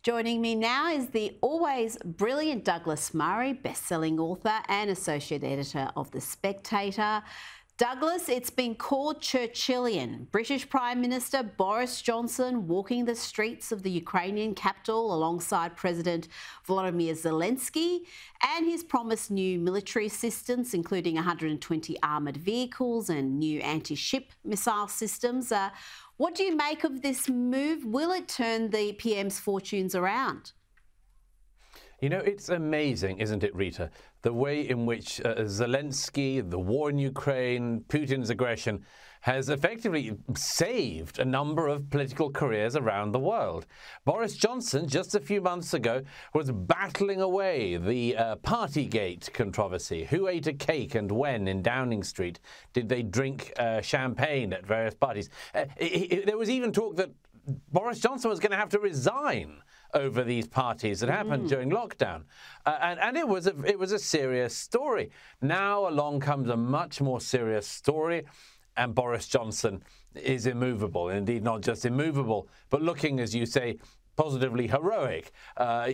Joining me now is the always brilliant Douglas Murray, best-selling author and associate editor of The Spectator. Douglas, it's been called Churchillian. British Prime Minister Boris Johnson walking the streets of the Ukrainian capital alongside President Volodymyr Zelensky, and his promised new military assistance, including 120 armoured vehicles and new anti-ship missile systems. What do you make of this move? Will it turn the PM's fortunes around? You know, it's amazing, isn't it, Rita, the way in which Zelensky, the war in Ukraine, Putin's aggression has effectively saved a number of political careers around the world. Boris Johnson, just a few months ago, was battling away the Partygate controversy. Who ate a cake and when in Downing Street? Did they drink champagne at various parties? There was even talk that Boris Johnson was going to have to resign over these parties that happened during lockdown. And it was a serious story. Now along comes a much more serious story, and Boris Johnson is immovable. Indeed, not just immovable, but looking, as you say, positively heroic.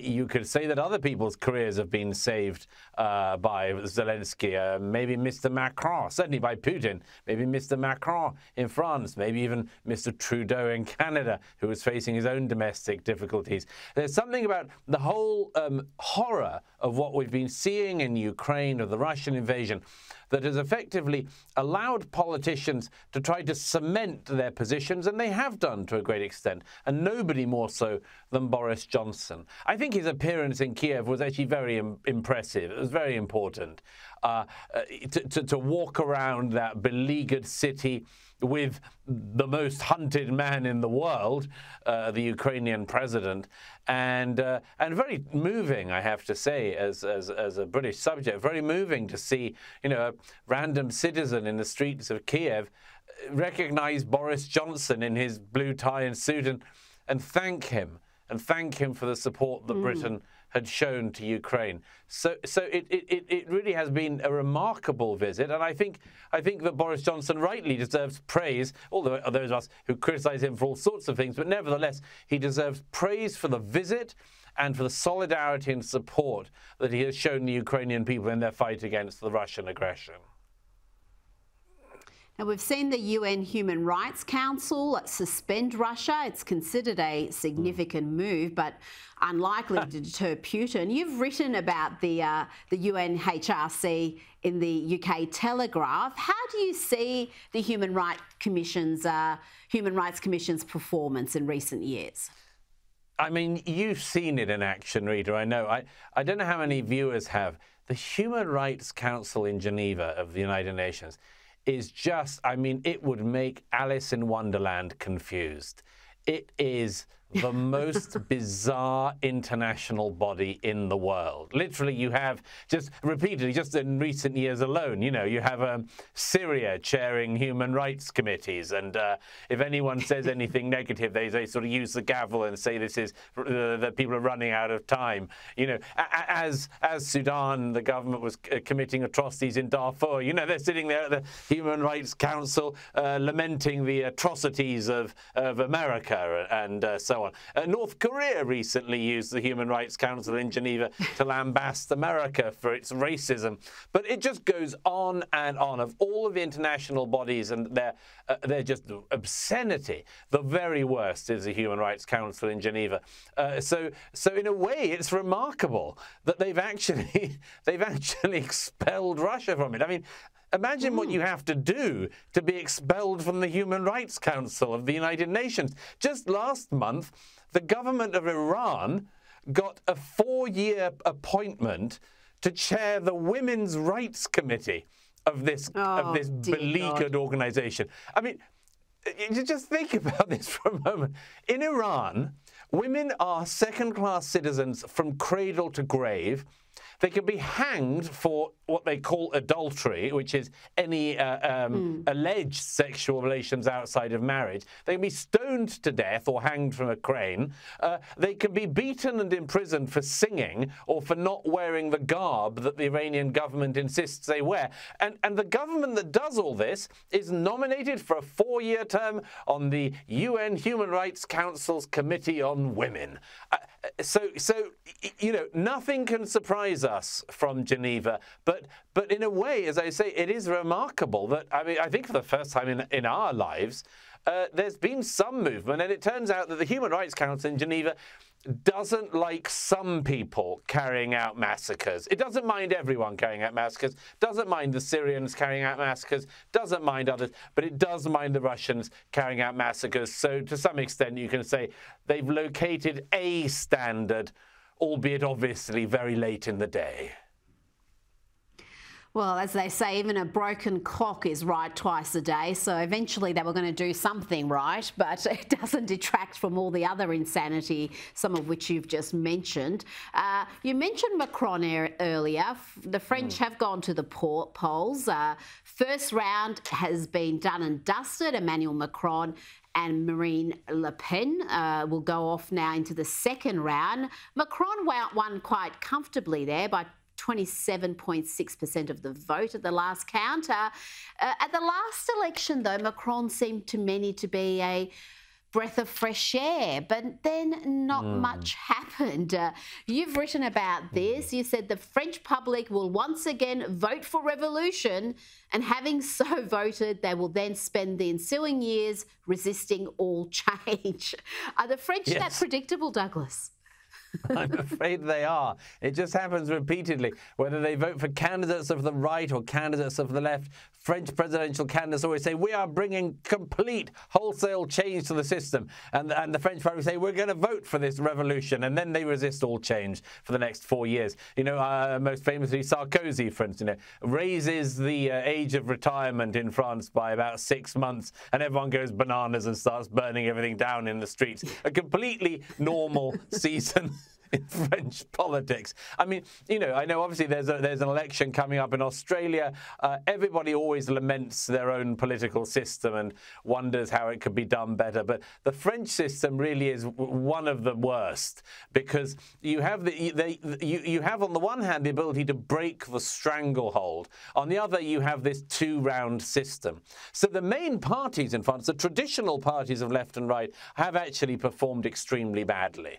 You could say that other people's careers have been saved by Zelensky, maybe Mr. Macron, certainly by Putin, maybe Mr. Macron in France, maybe even Mr. Trudeau in Canada, who was facing his own domestic difficulties. There's something about the whole horror of what we've been seeing in Ukraine, of the Russian invasion, that has effectively allowed politicians to try to cement their positions, and they have done to a great extent, and nobody more so than Boris Johnson. I think his appearance in Kyiv was actually very impressive. It was very important to walk around that beleaguered city with the most hunted man in the world, the Ukrainian president, and very moving, I have to say, as a British subject, very moving to see, you know, a random citizen in the streets of Kyiv recognize Boris Johnson in his blue tie and suit and thank him for the support that Britain had shown to Ukraine. So it really has been a remarkable visit, and I think that Boris Johnson rightly deserves praise, although those of us who criticise him for all sorts of things, but nevertheless he deserves praise for the visit and for the solidarity and support that he has shown the Ukrainian people in their fight against the Russian aggression. Now, we've seen the UN Human Rights Council suspend Russia. It's considered a significant move, but unlikely to deter Putin. You've written about the UNHRC in the UK Telegraph. How do you see the Human Rights Commission's performance in recent years? I mean, you've seen it in action, Rita, I know. I don't know how many viewers have. The Human Rights Council in Geneva of the United Nations is just, I mean, it would make Alice in Wonderland confused. It is the most bizarre international body in the world. Literally, you have just repeatedly, just in recent years alone, you know, you have Syria chairing human rights committees, and if anyone says anything negative, they sort of use the gavel and say this is that people are running out of time. You know, as Sudan, the government was committing atrocities in Darfur. You know, they're sitting there at the Human Rights Council lamenting the atrocities of America and so on. North Korea recently used the Human Rights Council in Geneva to lambast America for its racism. But it just goes on and on. Of all of the international bodies and their just obscenity, the very worst is the Human Rights Council in Geneva. So in a way, it's remarkable that they've actually expelled Russia from it. I mean, imagine what you have to do to be expelled from the Human Rights Council of the United Nations. Just last month, the government of Iran got a 4-year appointment to chair the Women's Rights Committee of this beleaguered organization. I mean, just think about this for a moment. In Iran, women are second-class citizens from cradle to grave. They can be hanged for what they call adultery, which is any alleged sexual relations outside of marriage. They can be stoned to death or hanged from a crane. They can be beaten and imprisoned for singing or for not wearing the garb that the Iranian government insists they wear. And the government that does all this is nominated for a 4-year term on the UN Human Rights Council's Committee on Women. So you know, nothing can surprise us from Geneva, but in a way, as I say, it is remarkable that, I mean, I think for the first time in our lives, there's been some movement, and it turns out that the Human Rights Council in Geneva doesn't like some people carrying out massacres. It doesn't mind everyone carrying out massacres, doesn't mind the Syrians carrying out massacres, doesn't mind others, but it does mind the Russians carrying out massacres. So to some extent, you can say they've located a standard, albeit obviously very late in the day. Well, as they say, even a broken clock is right twice a day. So eventually they were going to do something right, but it doesn't detract from all the other insanity, some of which you've just mentioned. You mentioned Macron earlier. The French have gone to the polls. First round has been done and dusted. Emmanuel Macron and Marine Le Pen will go off now into the second round. Macron won quite comfortably there by 27.6% of the vote at the last count. At the last election, though, Macron seemed to many to be a breath of fresh air, but then not much happened. You've written about this. You said the French public will once again vote for revolution, and having so voted, they will then spend the ensuing years resisting all change. Are the French that predictable, Douglas? I'm afraid they are. It just happens repeatedly. Whether they vote for candidates of the right or candidates of the left, French presidential candidates always say, we are bringing complete wholesale change to the system. And the French public say, we're going to vote for this revolution. And then they resist all change for the next 4 years. You know, most famously, Sarkozy, for instance, raises the age of retirement in France by about 6 months. And everyone goes bananas and starts burning everything down in the streets. A completely normal season in French politics. I mean, you know, I know obviously there's an election coming up in Australia. Everybody always laments their own political system and wonders how it could be done better. But the French system really is one of the worst, because you have you have on the one hand the ability to break the stranglehold. On the other, you have this 2-round system. So the main parties in France, the traditional parties of left and right, have actually performed extremely badly.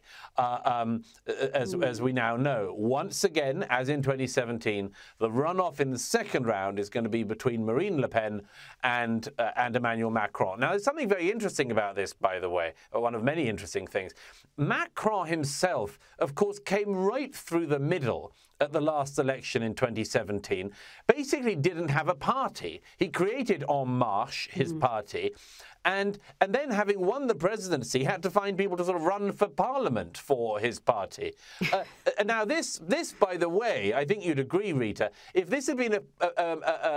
As we now know. Once again, as in 2017, the runoff in the second round is going to be between Marine Le Pen and Emmanuel Macron. Now, there's something very interesting about this, by the way, one of many interesting things. Macron himself, of course, came right through the middle at the last election in 2017, basically didn't have a party. He created En Marche, his party, and then, having won the presidency, had to find people to sort of run for parliament for his party. Now, this, by the way, I think you'd agree, Rita, if this had been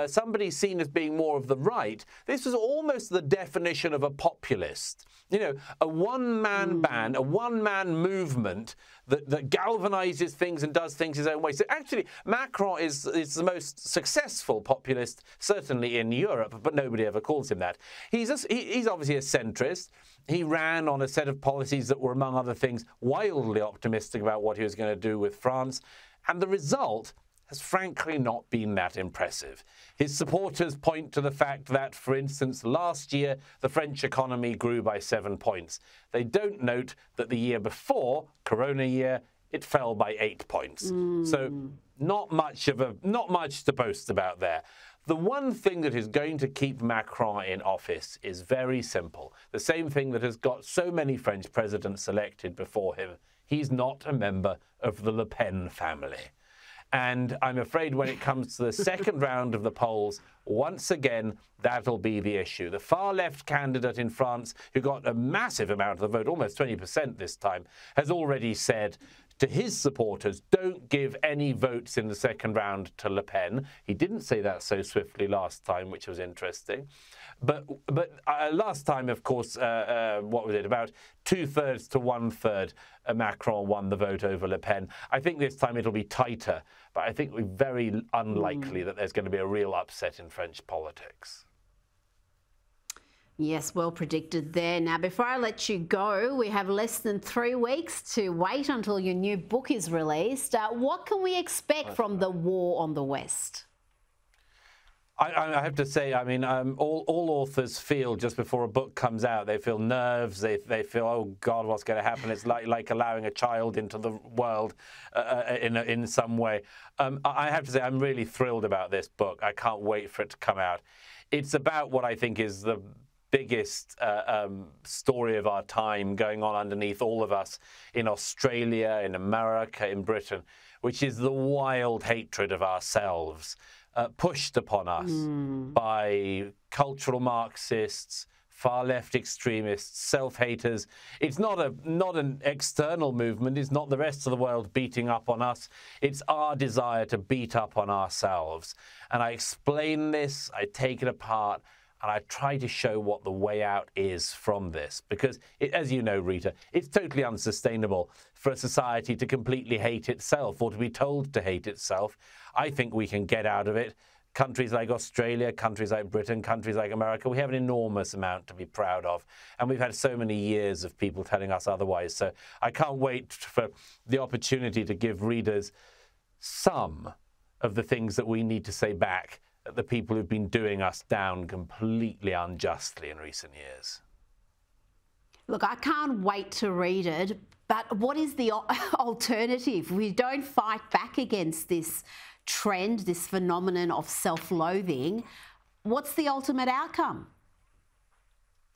somebody seen as being more of the right, this was almost the definition of a populist. You know, a one-man band, a one-man movement that galvanizes things and does things his own way. So actually, Macron is the most successful populist, certainly in Europe, but nobody ever calls him that. He's obviously a centrist. He ran on a set of policies that were, among other things, wildly optimistic about what he was going to do with France. And the result has frankly not been that impressive. His supporters point to the fact that, for instance, last year, the French economy grew by 7 points. They don't note that the year before, Corona year, it fell by 8 points. So not much to boast about there. The one thing that is going to keep Macron in office is very simple. The same thing that has got so many French presidents elected before him. He's not a member of the Le Pen family. And I'm afraid when it comes to the second round of the polls, once again, that'll be the issue. The far-left candidate in France, who got a massive amount of the vote, almost 20% this time, has already said to his supporters, don't give any votes in the second round to Le Pen. He didn't say that so swiftly last time, which was interesting. But last time, of course, what was it? About 2/3 to 1/3, Macron won the vote over Le Pen. I think this time it'll be tighter, but I think we're very unlikely that there's going to be a real upset in French politics. Yes, well predicted there. Now, before I let you go, we have less than 3 weeks to wait until your new book is released. What can we expect from the war on the West? I have to say, I mean, all authors feel just before a book comes out, they feel nerves, they feel, oh God, what's going to happen? It's like allowing a child into the world in some way. I have to say, I'm really thrilled about this book. I can't wait for it to come out. It's about what I think is the biggest story of our time going on underneath all of us in Australia, in America, in Britain, which is the wild hatred of ourselves. Pushed upon us by cultural Marxists, far-left extremists, self-haters. It's not an external movement. It's not the rest of the world beating up on us. It's our desire to beat up on ourselves. And I explain this, I take it apart, and I try to show what the way out is from this. Because, as you know, Rita, it's totally unsustainable for a society to completely hate itself or to be told to hate itself. I think we can get out of it. Countries like Australia, countries like Britain, countries like America, we have an enormous amount to be proud of. And we've had so many years of people telling us otherwise. So I can't wait for the opportunity to give readers some of the things that we need to say back at the people who've been doing us down completely unjustly in recent years. Look, I can't wait to read it, but what is the alternative? We don't fight back against this trend, this phenomenon of self-loathing. What's the ultimate outcome?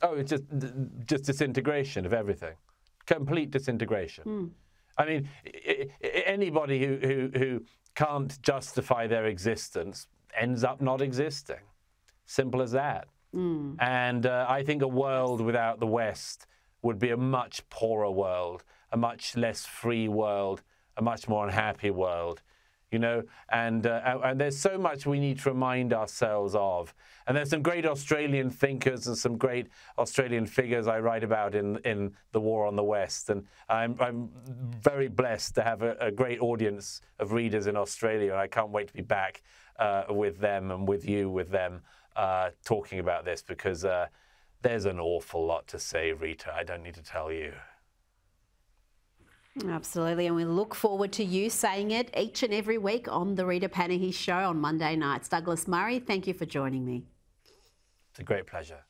Oh, it's just disintegration of everything. Complete disintegration. I mean, anybody who can't justify their existence ends up not existing. Simple as that. And I think a world without the West would be a much poorer world, a much less free world, a much more unhappy world, you know. And there's so much we need to remind ourselves of. And there's some great Australian thinkers and some great Australian figures I write about in the War on the West. And I'm very blessed to have a great audience of readers in Australia. And I can't wait to be back with them and with you, with them, talking about this, because there's an awful lot to say, Rita. I don't need to tell you. Absolutely, and we look forward to you saying it each and every week on the Rita Panahi Show on Monday nights. Douglas Murray, thank you for joining me. It's a great pleasure.